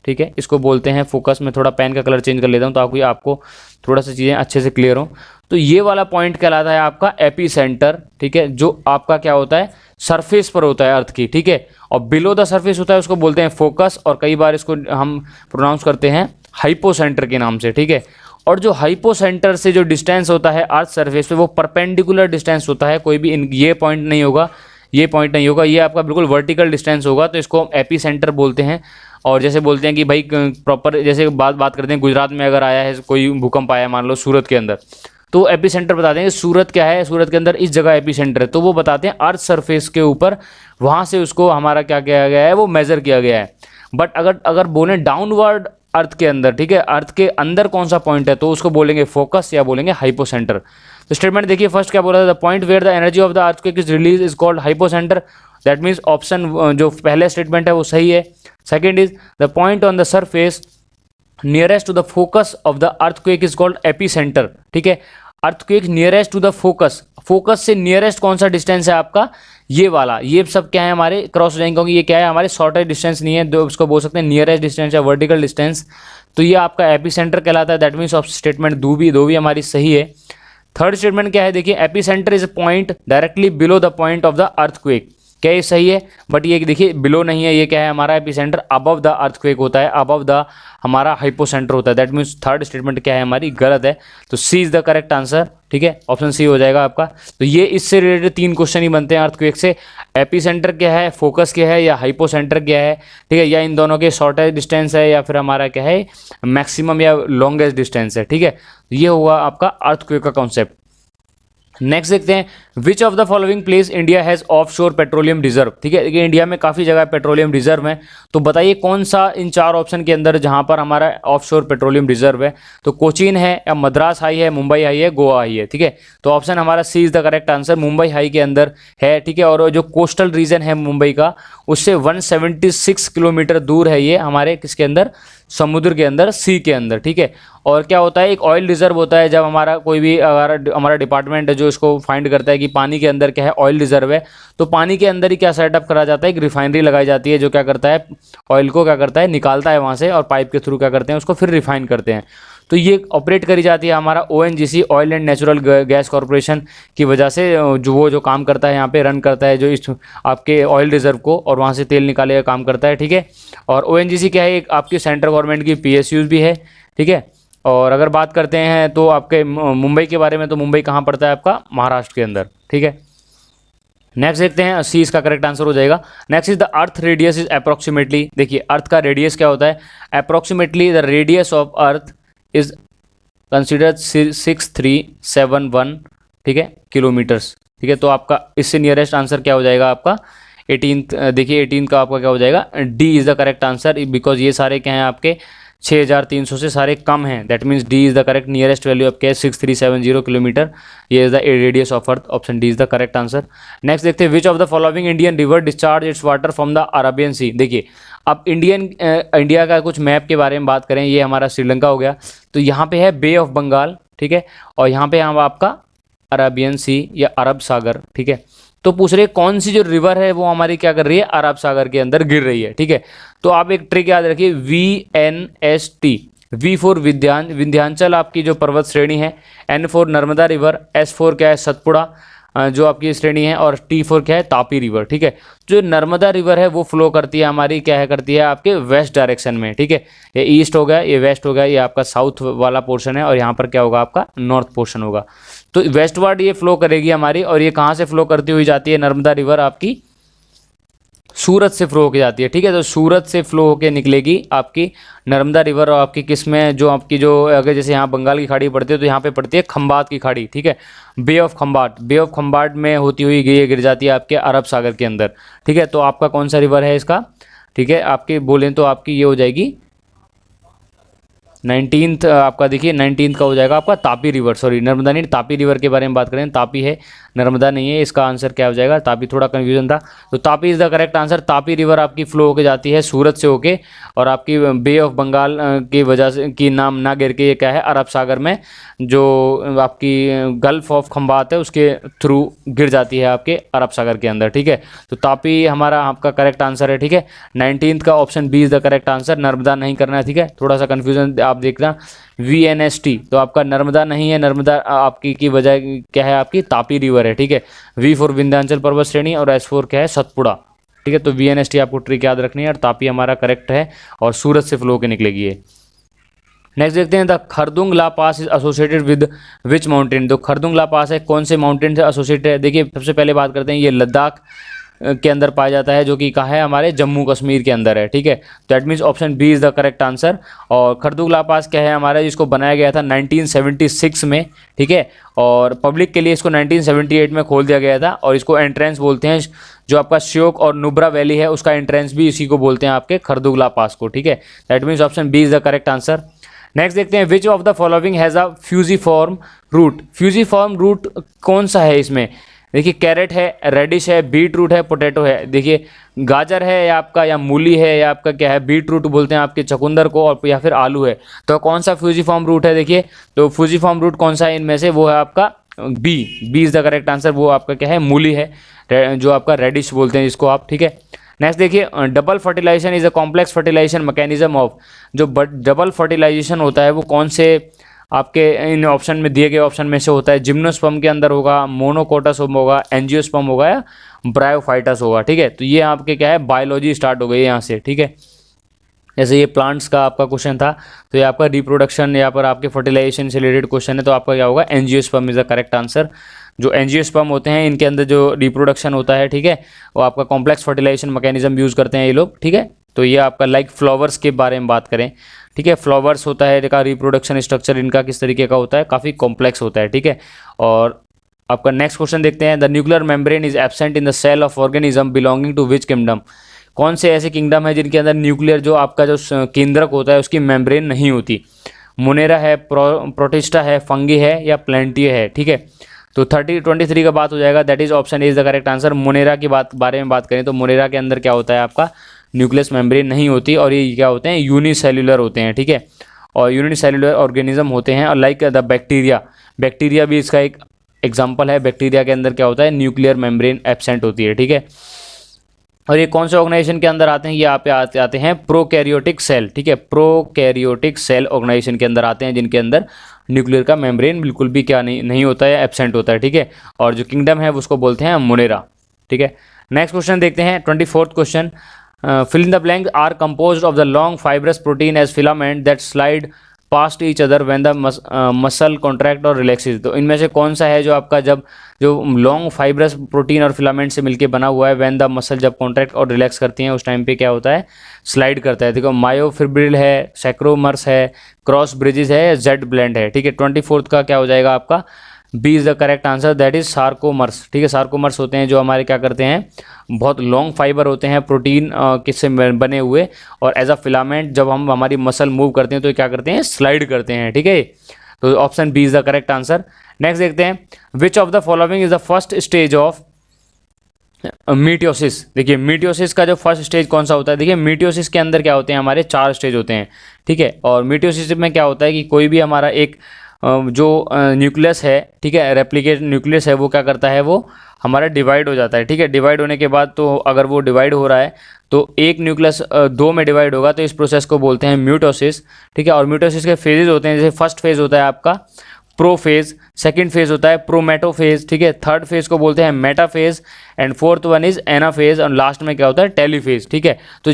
ठीक है, इसको बोलते हैं फोकस। में थोड़ा पेन का कलर चेंज कर लेता हूँ ताकि आपको थोड़ा सा चीज़ें अच्छे से क्लियर हो। तो ये वाला पॉइंट कहलाता है आपका एपी सेंटर, ठीक है, जो आपका क्या होता है, सरफेस पर होता है अर्थ की, ठीक है। और बिलो द सरफेस होता है, उसको बोलते हैं फोकस, और कई बार इसको हम प्रोनाउंस करते हैं हाइपोसेंटर के नाम से, ठीक है। और जो हाइपोसेंटर से जो डिस्टेंस होता है अर्थ सरफेस पे, वो परपेंडिकुलर डिस्टेंस होता है, कोई भी ये पॉइंट नहीं होगा, ये पॉइंट नहीं होगा, ये आपका बिल्कुल वर्टिकल डिस्टेंस होगा, तो इसको हम एपी सेंटर बोलते हैं। और जैसे बोलते हैं कि भाई प्रॉपर, जैसे बात करते हैं गुजरात में अगर आया है कोई भूकंप आया मान लो सूरत के अंदर, तो एपी सेंटर बताते हैं सूरत क्या है, सूरत के अंदर इस जगह एपी सेंटर है, तो वो बताते हैं अर्थ सरफेस के ऊपर, वहाँ से उसको हमारा क्या किया गया है, वो मेज़र किया गया है। बट अगर बोलें डाउनवर्ड अर्थ के अंदर, ठीक है, अर्थ के अंदर कौन सा पॉइंट है, तो उसको बोलेंगे फोकस या बोलेंगे हाइपोसेंटर। तो स्टेटमेंट देखिए, फर्स्ट क्या बोला था, the point where the energy of the earthquake is release is called hypocentre. That means option जो पहले स्टेटमेंट है वो सही है। Second is the point on the surface nearest to the focus of the earthquake is called epicentre, ठीक है। Earthquake nearest to the focus, focus से nearest कौन सा डिस्टेंस है आपका, ये वाला, ये सब क्या है हमारे क्रॉस हो जाएंगे, क्योंकि ये क्या है हमारे शॉर्टेस्ट डिस्टेंस नहीं है, तो उसको बोल सकते हैं नियरेस्ट डिस्टेंस या वर्टिकल डिस्टेंस, तो ये आपका एपीसेंटर कहलाता है। दैट मीन्स ऑफ स्टेटमेंट दो भी हमारी सही है। थर्ड स्टेटमेंट क्या है, देखिए, epicentre is a point directly below the point of the earthquake, क्या ये सही है, बट ये देखिए बिलो नहीं है, ये क्या है हमारा एपीसेंटर अबव द अर्थक्वेक होता है, अबव द हमारा हाइपोसेंटर होता है। दैट मीन्स थर्ड स्टेटमेंट क्या है हमारी, गलत है, तो सी इज द करेक्ट आंसर, ठीक है, ऑप्शन सी हो जाएगा आपका। तो ये इससे रिलेटेड 3 क्वेश्चन ही बनते हैं अर्थक्वेक से, एपीसेंटर क्या है, फोकस क्या है, या हाइपोसेंटर क्या है, ठीक है, या इन दोनों के शॉर्टेस्ट डिस्टेंस है, या फिर हमारा क्या है मैक्सिमम या लॉन्गेस्ट डिस्टेंस है, ठीक है। ये हुआ आपका अर्थक्वेक का कॉन्सेप्ट। नेक्स्ट देखते हैं, which of the following place India has of शोर पेट्रोलियम रिजर्व, ठीक है, देखिए इंडिया में काफ़ी जगह पेट्रोलियम रिजर्व है, तो बताइए कौन सा इन 4 ऑप्शन के अंदर जहां पर हमारा ऑफ शोर पेट्रोलियम रिजर्व है, तो कोचीन है, या मद्रास हाई है, मुंबई हाई है, गोवा हाई है, ठीक है। तो ऑप्शन हमारा C is the correct answer, Mumbai high के अंदर है, ठीक है। और जो कोस्टल रीजन है मुंबई का, उससे 176 किलोमीटर दूर है ये हमारे किसके अंदर, समुद्र के अंदर, सी के अंदर, ठीक है। और क्या होता है, एक ऑयल रिजर्व होता है, जब हमारा कोई भी अगर हमारा डिपार्टमेंट है जो इसको फाइंड करता है कि पानी के अंदर क्या है, ऑयल रिजर्व है, तो पानी के अंदर ही क्या सेटअप करा जाता है, एक रिफाइनरी लगाई जाती है, जो क्या करता है ऑयल को क्या करता है, निकालता है वहाँ से, और पाइप के थ्रू क्या करते हैं उसको फिर रिफाइन करते हैं। तो ये ऑपरेट करी जाती है हमारा ONGC, oil and natural gas corporation की वजह से, जो काम करता है यहाँ पे, रन करता है जो इस आपके ऑयल रिजर्व को, और वहाँ से तेल निकाले का काम करता है, ठीक है। और ONGC क्या है, एक आपकी सेंट्रल गवर्नमेंट की PSUs भी है, ठीक है। और अगर बात करते हैं तो आपके मुंबई के बारे में, तो मुंबई कहाँ पड़ता है आपका, महाराष्ट्र के अंदर, ठीक है। नेक्स्ट देखते हैं, सी इसका करेक्ट आंसर हो जाएगा। Next is the earth radius is approximately, देखिए अर्थ का रेडियस क्या होता है, approximately the radius of earth is considered 6371, ठीक है, किलोमीटर्स, ठीक है। तो आपका इससे नियरेस्ट आंसर क्या हो जाएगा आपका 18, देखिए 18 का आपका क्या हो जाएगा, D is the correct answer, because ये सारे क्या हैं आपके 6300 से सारे कम हैं, that means D is the correct nearest value आपके 6370 किलोमीटर, ये is the radius of earth, option D is the correct answer. Next देखते हैं, which of the following Indian river discharge its water from the Arabian sea, देखिए अब India का कुछ map के बारे में बात करें, ये हमारा श्रीलंका हो गया, तो यहाँ पे है बे ऑफ बंगाल, ठीक है, और यहाँ पे हम आपका अरेबियन सी या अरब सागर, ठीक है। तो पूछ रहे कौन सी जो रिवर है वो हमारी क्या कर रही है, अरब सागर के अंदर गिर रही है, ठीक है। तो आप एक ट्रिक याद रखिए, VNST, V फॉर विंध्याचल आपकी जो पर्वत श्रेणी है, N for Narmada river, S for क्या है सतपुड़ा जो आपकी श्रेणी है, और T फॉर क्या है तापी रिवर, ठीक है। जो नर्मदा रिवर है वो फ्लो करती है हमारी क्या है करती है आपके वेस्ट डायरेक्शन में, ठीक है। ये ईस्ट हो गया, ये वेस्ट हो गया, ये आपका साउथ वाला पोर्शन है, और यहाँ पर क्या होगा आपका नॉर्थ पोर्शन होगा। तो वेस्टवर्ड ये फ्लो करेगी हमारी, और ये कहाँ से फ्लो करती हुई जाती है नर्मदा रिवर आपकी, सूरत से फ्लो होकर जाती है, ठीक है। तो सूरत से फ्लो होकर निकलेगी आपकी नर्मदा रिवर, और आपकी किस में जो आपकी जो अगर जैसे यहाँ बंगाल की खाड़ी पड़ती है, तो यहाँ पे पड़ती है खंबात की खाड़ी, ठीक है, बे ऑफ खंबाट में होती हुई ये गिर जाती है आपके अरब सागर के अंदर, ठीक है। तो आपका कौन सा रिवर है इसका, ठीक है, आपके बोलें तो आपकी ये हो जाएगी 19th आपका देखिए 19th का हो जाएगा आपका तापी रिवर, सॉरी नर्मदा नहीं, तापी रिवर के बारे में बात करें, तापी है नर्मदा नहीं है, इसका आंसर क्या हो जाएगा, तापी, थोड़ा कन्फ्यूजन था। तो Tapi is the correct answer. Tapi river आपकी फ्लो होके जाती है सूरत से होके, और आपकी बे ऑफ बंगाल की वजह से की नाम ना गिर के ये क्या है अरब सागर में, जो आपकी गल्फ ऑफ खंबात है उसके थ्रू गिर जाती है आपके अरब सागर के अंदर, ठीक है। तो तापी हमारा आपका करेक्ट आंसर है, ठीक है। 19th का option B is the correct answer, Narmada नहीं करना है, ठीक है। थोड़ा सा कन्फ्यूजन आप देखना, VNST तो आपका नर्मदा नहीं है, नर्मदा आपकी की वजह क्या है, आपकी तापी रिवर है, ठीक है। V फॉर विंध्याचल पर्वत श्रेणी और S फॉर क्या है, सतपुड़ा, ठीक है। तो VNST आपको ट्रिक याद रखनी है, और तापी हमारा करेक्ट है और सूरत से फ्लो के निकलेगी ये। नेक्स्ट देखते हैं, the Khardung La pass is associated with which mountain. तो खरदुंग ला पास है कौन से माउंटेन से एसोसिएटेड है। देखिए सबसे पहले बात करते हैं, ये लद्दाख के अंदर पाया जाता है, जो कि कहाँ है, हमारे जम्मू कश्मीर के अंदर है, ठीक है। That means option B is the correct answer. और खरदुंग ला पास क्या है हमारा, जिसको बनाया गया था 1976 में, ठीक है। और पब्लिक के लिए इसको 1978 में खोल दिया गया था, और इसको एंट्रेंस बोलते हैं, जो आपका श्योक और नुब्रा वैली है उसका एंट्रेंस भी इसी को बोलते हैं आपके खरदुंग ला पास को, ठीक है। That means option B is the correct answer. Next देखते हैं, which of the following has a fusiform root. Fusiform root कौन सा है इसमें, देखिए कैरेट है, रेडिश है, बीट रूट है, पोटैटो है। देखिए गाजर है या आपका, या मूली है, या आपका क्या है, बीट रूट बोलते हैं आपके चकुंदर को, और या फिर आलू है। तो कौन सा फ्यूजीफॉर्म रूट है, देखिए तो फ्यूजीफॉर्म रूट कौन सा है इनमें से, वो है आपका B is the correct answer. वो आपका क्या है, मूली है, जो आपका रेडिश बोलते हैं इसको आप, ठीक है। नेक्स्ट देखिए, double fertilisation is a complex fertilisation mechanism of. जो डबल फर्टिलाइजेशन होता है वो कौन से आपके इन ऑप्शन में दिए गए ऑप्शन में से होता है। जिम्नोस्पर्म के अंदर होगा, मोनोकोटस होगा, एंजियोस्पर्म होगा, या ब्रायोफाइटस होगा, ठीक है। तो ये आपके क्या है, बायोलॉजी स्टार्ट हो गई यहाँ से, ठीक है। जैसे ये प्लांट्स का आपका क्वेश्चन था, तो ये आपका रिप्रोडक्शन या पर आपके फर्टिलाइजेशन से रिलेटेड क्वेश्चन है, तो आपका क्या होगा, angiosperm is the correct answer. जो एंजियोस्पर्म होते हैं इनके अंदर जो रिप्रोडक्शन होता है, ठीक है, वो आपका कॉम्प्लेक्स फर्टिलाइजेशन मैकेनिज्म यूज़ करते हैं ये लोग, ठीक है। तो ये आपका लाइक फ्लावर्स के बारे में बात करें, ठीक है, फ्लावर्स होता है इनका रिप्रोडक्शन स्ट्रक्चर इनका किस तरीके का होता है, काफ़ी कॉम्प्लेक्स होता है, ठीक है। और आपका नेक्स्ट क्वेश्चन देखते हैं, the nuclear membrane is absent in the cell of organism belonging to which kingdom. कौन से ऐसे किंगडम है जिनके अंदर न्यूक्लियर जो आपका जो केंद्रक होता है उसकी मेम्ब्रेन नहीं होती। मोनेरा है, प्रोटिस्टा है, फंगी है, या प्लेंटिया है, ठीक है। तो 23 का बात हो जाएगा, that is option is the correct answer. Monera की बारे में बात करें तो मोनेरा के अंदर क्या होता है, आपका न्यूक्लियस मेम्ब्रेन नहीं होती, और ये क्या होते हैं, यूनिसेल्युलर होते हैं, ठीक है। और यूनिसेल्युलर ऑर्गेनिज्म होते हैं, और लाइक द बैक्टीरिया भी इसका एक एग्जाम्पल है। बैक्टीरिया के अंदर क्या होता है, न्यूक्लियर मेम्ब्रेन एब्सेंट होती है, ठीक है। और ये कौन से ऑर्गेनाइजेशन के अंदर आते हैं, ये यहाँ पे आते हैं प्रोकैरियोटिक सेल, ठीक है। प्रोकैरियोटिक सेल ऑर्गेनाइजेशन के अंदर आते हैं, जिनके अंदर न्यूक्लियर का मेम्ब्रेन बिल्कुल भी क्या नहीं होता है, एब्सेंट होता है, ठीक है। और जो किंगडम है उसको बोलते हैं मोनेरा, ठीक है। नेक्स्ट क्वेश्चन देखते हैं, 24th question, fill in the blank are composed of the long fibrous protein as filament that slide past each other when the muscle contract or relaxes। तो इनमें से कौन सा है जो आपका जब जो लॉन्ग फाइब्रस प्रोटीन और फिलामेंट से मिलके बना हुआ है, व्हेन द मसल जब कॉन्ट्रैक्ट और रिलैक्स करती हैं उस टाइम पे क्या होता है, स्लाइड करता है। देखो मायोफिब्रिल है, सैक्रोमर्स है, क्रॉस ब्रिजेस है, जेड ब्लेंड है, ठीक है। 24th का क्या हो जाएगा आपका, B is the correct answer, that is sarcomeres, ठीक है। सार्कोमर्स होते हैं जो हमारे क्या करते हैं, बहुत लॉन्ग फाइबर होते हैं प्रोटीन किससे बने हुए, और एज अ फिलामेंट जब हम हमारी मसल मूव करते हैं तो क्या करते हैं, स्लाइड करते हैं, ठीक है। तो option B is the correct answer. Next देखते हैं, which of the following is the first stage of meiosis. देखिए मीटियोसिस का जो फर्स्ट स्टेज कौन सा होता है, देखिए मीटियोसिस के अंदर क्या होते हैं, हमारे 4 स्टेज होते हैं, ठीक है। और मीटियोसिस में क्या होता है कि कोई भी हमारा एक जो न्यूक्लियस है, ठीक है, रेप्लिकेट न्यूक्लियस है, वो क्या करता है, वो हमारा डिवाइड हो जाता है, ठीक है। डिवाइड होने के बाद तो अगर वो डिवाइड हो रहा है तो एक न्यूक्लियस 2 में डिवाइड होगा, तो इस प्रोसेस को बोलते हैं म्यूटोसिस, ठीक है। और म्यूटोसिस के फेजेज होते हैं, जैसे फर्स्ट फेज होता है आपका प्रोफेज, सेकंड फेज होता है प्रोमेटोफेज, ठीक है। थर्ड फेज को बोलते हैं metaphase, and fourth one is anaphase, और लास्ट में क्या होता है, टेलीफेज, ठीक है। तो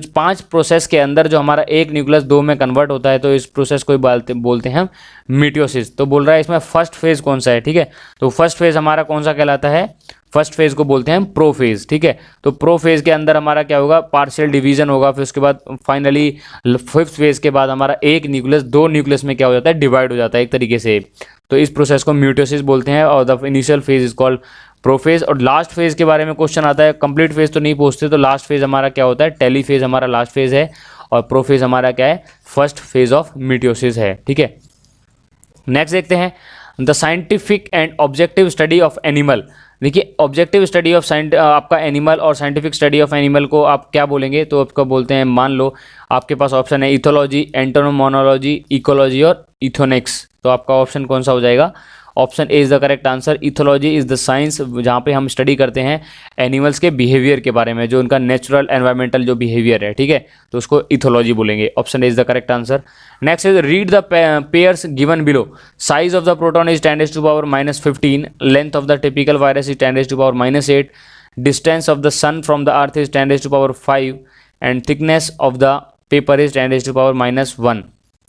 5 प्रोसेस के अंदर जो हमारा एक न्यूक्लियस 2 में कन्वर्ट होता है, तो इस प्रोसेस को बोलते हैं मीटियोसिस। तो बोल रहा है इसमें फर्स्ट फेज कौन सा है, ठीक है। तो फर्स्ट फेज हमारा कौन सा कहलाता है, फर्स्ट फेज को बोलते हैं प्रोफेज, ठीक है। तो प्रोफेज के अंदर हमारा क्या होगा, पार्शियल डिवीजन होगा, फिर उसके बाद फाइनली 5th फेज के बाद हमारा एक न्यूक्लियस 2 न्यूक्लियस में क्या हो जाता है, डिवाइड हो जाता है एक तरीके से। तो इस प्रोसेस को म्यूटोसिस बोलते हैं, और the initial phase is called prophase. और लास्ट फेज के बारे में क्वेश्चन आता है, कंप्लीट फेज तो नहीं पूछते, तो लास्ट फेज हमारा क्या होता है, टेलीफेज हमारा लास्ट फेज है। और प्रोफेज हमारा क्या है, फर्स्ट फेज ऑफ मिटोसिस है। ठीक है, नेक्स्ट देखते हैं the scientific and objective study of animal. देखिए ऑब्जेक्टिव स्टडी ऑफ आपका एनिमल और साइंटिफिक स्टडी ऑफ एनिमल को आप क्या बोलेंगे, तो आपको बोलते हैं, मान लो आपके पास ऑप्शन है इथोलॉजी, एंटोमोनोलॉजी, इकोलॉजी और इथोनिक्स। तो आपका ऑप्शन कौन सा हो जाएगा, option A is the correct answer. Ethology is the science जहाँ पे हम स्टडी करते हैं एनिमल्स के बिहेवियर के बारे में, जो उनका नेचुरल एनवायरमेंटल जो बिहेवियर है। ठीक है, तो उसको इथोलॉजी बोलेंगे। Option A is the correct answer. Next is read the pairs given below. Size of the proton is 10⁻⁻15, length of the typical virus is 10⁻�8, distance of the sun from the earth is 10⁻5 and thickness of the paper is 10⁻1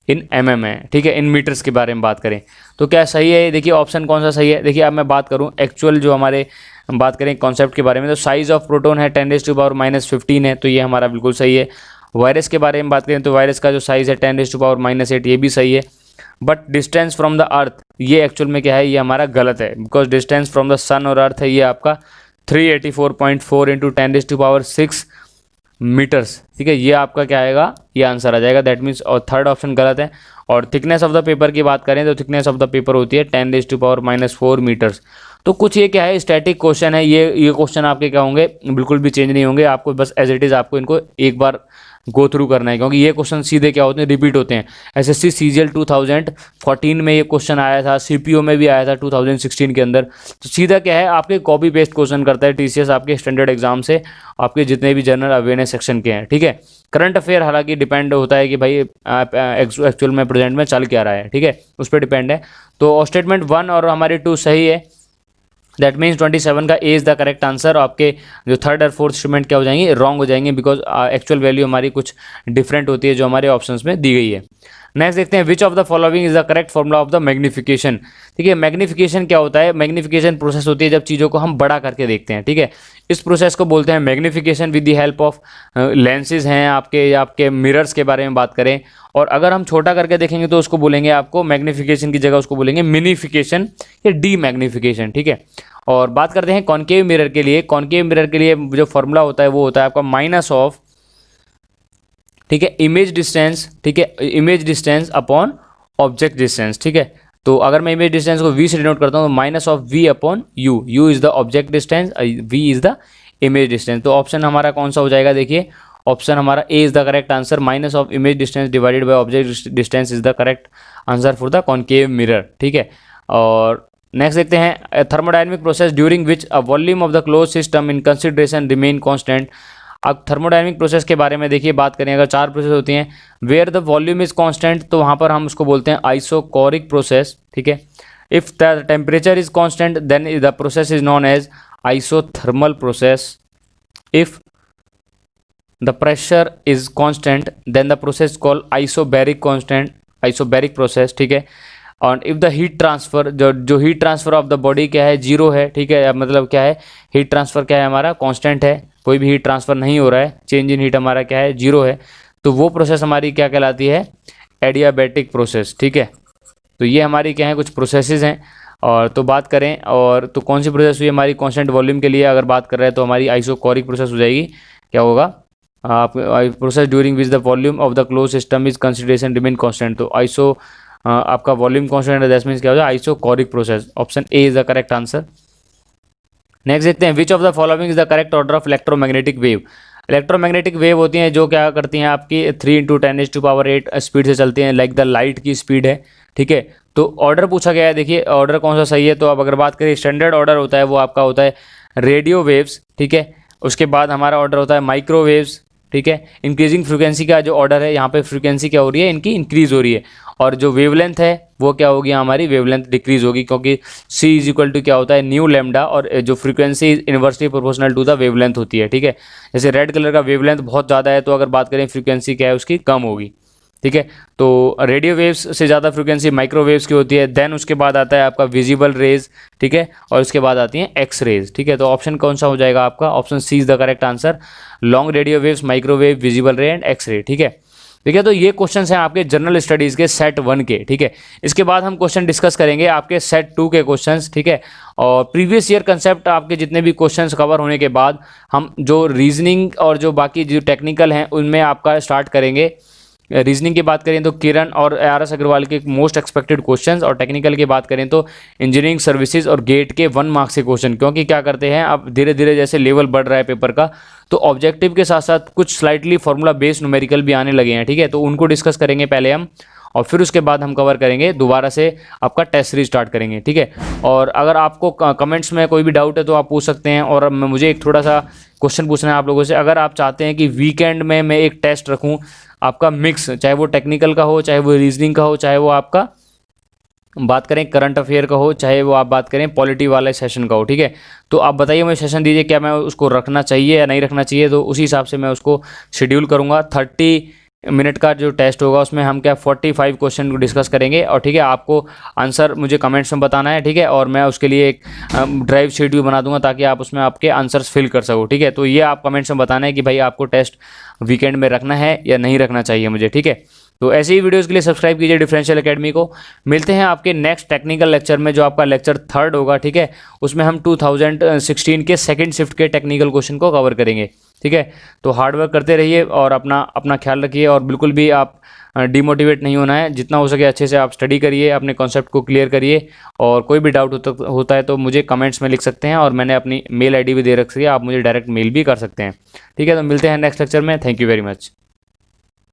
in mm है। ठीक है, इन metres के बारे में बात करें तो क्या सही है, देखिए ऑप्शन कौन सा सही है। देखिए अब मैं बात करूं एक्चुअल जो हमारे बात करें कॉन्सेप्ट के बारे में, तो साइज ऑफ प्रोटोन है 10⁻⁻15 है, तो ये हमारा बिल्कुल सही है। वायरस के बारे में बात करें तो वायरस का जो साइज़ है 10⁻⁸, ये भी सही है। बट डिस्टेंस फ्रॉम द अर्थ ये एक्चुअल में क्या है, ये हमारा गलत है, बिकॉज डिस्टेंस फ्रॉम द सन और अर्थ है ये आपका 384.4 इंटू 10⁻6 मीटर्स। ठीक है, ये आपका क्या आएगा, ये आंसर आ जाएगा, दैट मीन्स, और थर्ड ऑप्शन गलत है। और थिकनेस ऑफ द पेपर की बात करें तो थिकनेस ऑफ द पेपर होती है 10⁻⁻4 मीटर्स। तो कुछ ये क्या है, स्टैटिक क्वेश्चन है, ये क्वेश्चन आपके क्या होंगे, बिल्कुल भी चेंज नहीं होंगे, आपको बस एज इट इज़ आपको इनको एक बार गो थ्रू करना है, क्योंकि ये क्वेश्चन सीधे क्या होते हैं, रिपीट होते हैं। एसएससी सीजीएल 2014 में ये क्वेश्चन आया था, सीपीओ में भी आया था 2016 के अंदर। तो सीधा क्या है, आपके कॉपी पेस्ट क्वेश्चन करता है टीसीएस आपके स्टैंडर्ड एग्जाम से, आपके जितने भी जनरल अवेयरनेस सेक्शन के हैं। ठीक है, करंट अफेयर हालांकि डिपेंड होता है कि भाई आप एक्चुअल में प्रेजेंट में चल क्या रहा है। ठीक है, उस पर डिपेंड है। तो स्टेटमेंट 1 और हमारी 2 सही है, दैट मीन्स 27 का ए इज़ द करेक्ट आंसर। आपके जो थर्ड और फोर्थ स्टेटमेंट क्या हो जाएंगे, रॉन्ग हो जाएंगे, बिकॉज एक्चुअल वैल्यू हमारी कुछ डिफरेंट होती है जो हमारे ऑप्शंस में दी गई है। नेक्स्ट देखते हैं which of the following is the correct formula of the magnification. ठीक है, मैग्निफिकेशन क्या होता है, मैग्निफिकेशन प्रोसेस होती है जब चीज़ों को हम बड़ा करके देखते हैं। ठीक है, इस प्रोसेस को बोलते हैं magnification with the help of lenses हैं आपके, या आपके मिरर्स के बारे में बात करें। और अगर हम छोटा करके देखेंगे तो उसको बोलेंगे, आपको मैग्निफिकेशन की जगह उसको बोलेंगे मिनीफिकेशन या डी मैग्निफिकेशन। ठीक है, और बात करते हैं कॉनकेव मिरर के लिए। कॉनकेव मिरर के लिए जो फॉर्मूला होता है वो होता है आपका माइनस ऑफ, ठीक है, इमेज डिस्टेंस। ठीक है, image distance upon object distance. ठीक है, तो अगर मैं इमेज डिस्टेंस को v से डिनोट करता हूँ तो minus of v upon u, u is the object distance, v is the image distance. तो ऑप्शन हमारा कौन सा हो जाएगा, देखिए ऑप्शन हमारा A is the correct answer, minus of image distance divided by object distance is the correct answer for the concave mirror. ठीक है, और नेक्स्ट देखते हैं thermodynamic process during which a volume of the close system in consideration remain constant. अब thermodynamic process के बारे में देखिए बात करें, अगर 4 प्रोसेस होती हैं where the volume is constant, तो वहाँ पर हम उसको बोलते हैं आइसोकोरिक प्रोसेस। ठीक है, if the temperature is constant then the process is known as isothermal process. If the pressure is constant then the process called isobaric process. ठीक है, और इफ़ द हीट ट्रांसफ़र, जो heat transfer of the body क्या है, zero है। ठीक है, मतलब क्या है, हीट ट्रांसफ़र क्या है हमारा, कांस्टेंट है, कोई भी हीट ट्रांसफ़र नहीं हो रहा है, चेंज इन हीट हमारा क्या है, जीरो है। तो वो प्रोसेस हमारी क्या कहलाती है, एडियाबैटिक प्रोसेस। ठीक है, तो ये हमारी क्या है, कुछ प्रोसेसेस हैं। और तो बात करें, और तो कौन सी प्रोसेस हुई हमारी कांस्टेंट वॉल्यूम के लिए अगर बात कर रहे हैं तो हमारी आइसोकोरिक प्रोसेस हो जाएगी। क्या होगा, process during which the volume of the close system is consideration remain constant. तो आपका वॉल्यूम कांस्टेंट है, दैट मीन्स क्या हो जाए, isochoric process. Option A is the correct answer. Next देखते हैं which of the following is the correct order of electromagnetic wave. Electromagnetic wave होती हैं जो क्या करती हैं आपकी 3 × 10⁸ स्पीड से चलती हैं, लाइक द लाइट की स्पीड है। ठीक है, तो ऑर्डर पूछा गया है, देखिए ऑर्डर कौन सा सही है। तो अब अगर बात करें स्टैंडर्ड ऑर्डर होता है वो आपका होता है रेडियो वेव्स। ठीक है, उसके बाद हमारा ऑर्डर होता है माइक्रोवेव्स। ठीक है, इंक्रीजिंग फ्रीक्वेंसी का जो ऑर्डर है, यहाँ पे फ्रीक्वेंसी क्या हो रही है, इनकी इंक्रीज हो रही है। और जो वेवलेंथ है वो क्या होगी, हमारी वेवलेंथ डिक्रीज होगी, क्योंकि c इज इक्वल टू क्या होता है, न्यू लैम्डा, और जो frequency inversely proportional to the wavelength होती है। ठीक है, जैसे रेड कलर का वेवलेंथ बहुत ज़्यादा है, तो अगर बात करें फ्रीक्वेंसी क्या है उसकी, कम होगी। ठीक है, तो रेडियो वेव्स से ज़्यादा फ्रीक्वेंसी माइक्रोवेव्स की होती है। देन उसके बाद आता है आपका विजिबल रेज। ठीक है, और उसके बाद आती हैं एक्स रेज। ठीक है, तो ऑप्शन कौन सा हो जाएगा आपका, option C is the correct answer, long radio waves, microwave, visible ray and X ray. ठीक है, ठीक है। तो ये क्वेश्चंस हैं आपके जनरल स्टडीज़ के सेट 1 के, ठीक है। इसके बाद हम क्वेश्चन डिस्कस करेंगे आपके सेट 2 के क्वेश्चंस, ठीक है। और प्रीवियस ईयर कंसेप्ट आपके जितने भी क्वेश्चंस कवर होने के बाद हम जो रीजनिंग और जो बाकी जो टेक्निकल हैं उनमें आपका स्टार्ट करेंगे। रीजनिंग की बात करें तो किरण और ARS अग्रवाल के मोस्ट एक्सपेक्टेड क्वेश्चंस, और टेक्निकल की बात करें तो इंजीनियरिंग सर्विसेज और गेट के 1 मार्क्स के क्वेश्चन। क्योंकि क्या करते हैं, अब धीरे धीरे जैसे लेवल बढ़ रहा है पेपर का, तो ऑब्जेक्टिव के साथ साथ कुछ स्लाइटली फार्मूला बेस्ड न्यूमेरिकल भी आने लगे हैं, ठीक है। तो उनको डिस्कस करेंगे पहले हम, और फिर उसके बाद हम कवर करेंगे दोबारा से आपका टेस्ट सीरीज स्टार्ट करेंगे, ठीक है। और अगर आपको कमेंट्स में कोई भी डाउट है तो आप पूछ सकते हैं। और मुझे एक थोड़ा सा क्वेश्चन पूछना है आप लोगों से, अगर आप चाहते हैं कि वीकेंड में मैं एक टेस्ट रखूं आपका मिक्स, चाहे वो टेक्निकल का हो, चाहे वो रीजनिंग का हो, चाहे वो आपका बात करें करंट अफेयर का हो, चाहे वो आप बात करें पॉलिटी वाले सेशन का हो, ठीक है। तो आप बताइए, मुझे सेशन दीजिए, क्या मैं उसको रखना चाहिए या नहीं रखना चाहिए, तो उसी हिसाब से मैं उसको शेड्यूल करूँगा। 30 मिनट का जो टेस्ट होगा उसमें हम क्या 45 क्वेश्चन को डिस्कस करेंगे, और ठीक है आपको आंसर मुझे कमेंट्स में बताना है, ठीक है। और मैं उसके लिए एक ड्राइव शीट भी बना दूंगा ताकि आप उसमें आपके आंसर्स फिल कर सको, ठीक है। तो ये आप कमेंट्स में बताना है कि भाई आपको टेस्ट वीकेंड में रखना है या नहीं रखना चाहिए मुझे, ठीक है। तो ऐसे ही वीडियोस के लिए सब्सक्राइब कीजिए डिफरेंशियल एकेडमी को। मिलते हैं आपके नेक्स्ट टेक्निकल लेक्चर में, जो आपका लेक्चर 3rd होगा, ठीक है। उसमें हम 2016 के सेकंड शिफ्ट के टेक्निकल क्वेश्चन को कवर करेंगे, ठीक है। तो हार्ड वर्क करते रहिए और अपना ख्याल रखिए, और बिल्कुल भी आप डिमोटिवेट नहीं होना है। जितना हो सके अच्छे से आप स्टडी करिए, अपने कॉन्सेप्ट को क्लियर करिए, और कोई भी डाउट होता है तो मुझे कमेंट्स में लिख सकते हैं, और मैंने अपनी मेल ID भी दे रखी है, आप मुझे डायरेक्ट मेल भी कर सकते हैं, ठीक है। तो मिलते हैं नेक्स्ट लेक्चर में। Thank you very much.